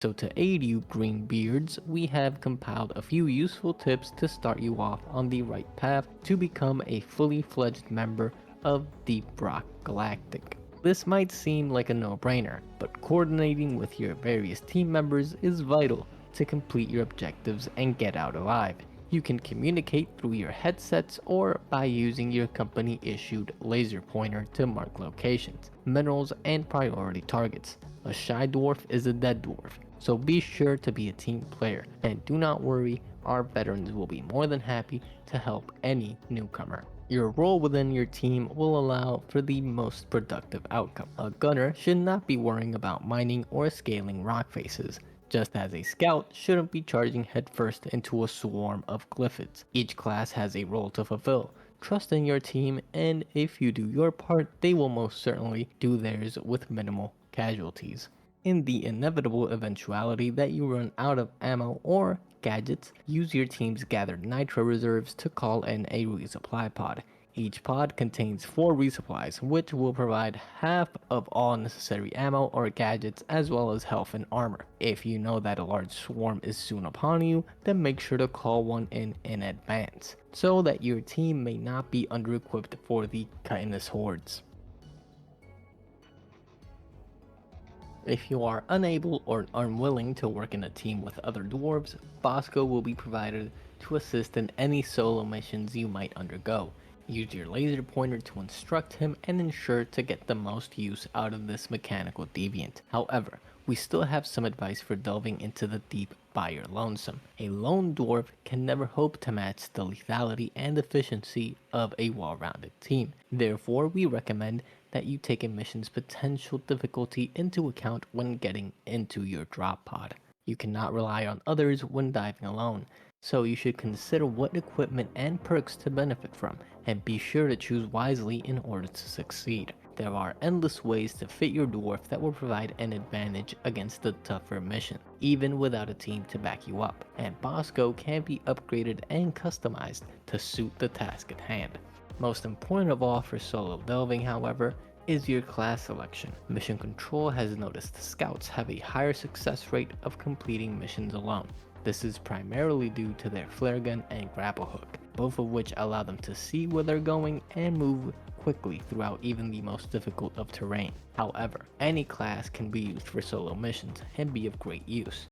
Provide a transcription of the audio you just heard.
So to aid you greenbeards, we have compiled a few useful tips to start you off on the right path to become a fully fledged member of Deep Rock Galactic. This might seem like a no-brainer, but coordinating with your various team members is vital to complete your objectives and get out alive. You can communicate through your headsets or by using your company issued laser pointer to mark locations, minerals, and priority targets. A shy dwarf is a dead dwarf, so be sure to be a team player, and do not worry, our veterans will be more than happy to help any newcomer. Your role within your team will allow for the most productive outcome. A gunner should not be worrying about mining or scaling rock faces, just as a scout shouldn't be charging headfirst into a swarm of glyphids. Each class has a role to fulfill. Trust in your team, and if you do your part, they will most certainly do theirs with minimal casualties. In the inevitable eventuality that you run out of ammo or gadgets, use your team's gathered nitro reserves to call in a resupply pod. Each pod contains 4 resupplies, which will provide half of all necessary ammo or gadgets as well as health and armor. If you know that a large swarm is soon upon you, then make sure to call one in advance, so that your team may not be under-equipped for the chitinous hordes. If you are unable or unwilling to work in a team with other dwarves, Bosco will be provided to assist in any solo missions you might undergo. Use your laser pointer to instruct him and ensure to get the most use out of this mechanical deviant. However, we still have some advice for delving into the deep by your lonesome. A lone dwarf can never hope to match the lethality and efficiency of a well-rounded team. Therefore, we recommend that you take a mission's potential difficulty into account when getting into your drop pod. You cannot rely on others when diving alone, so you should consider what equipment and perks to benefit from, and be sure to choose wisely in order to succeed. There are endless ways to fit your dwarf that will provide an advantage against the tougher mission, even without a team to back you up, and Bosco can be upgraded and customized to suit the task at hand. Most important of all for solo delving, however, is your class selection. Mission Control has noticed scouts have a higher success rate of completing missions alone. This is primarily due to their flare gun and grapple hook, both of which allow them to see where they're going and move quickly throughout even the most difficult of terrain. However, any class can be used for solo missions and be of great use.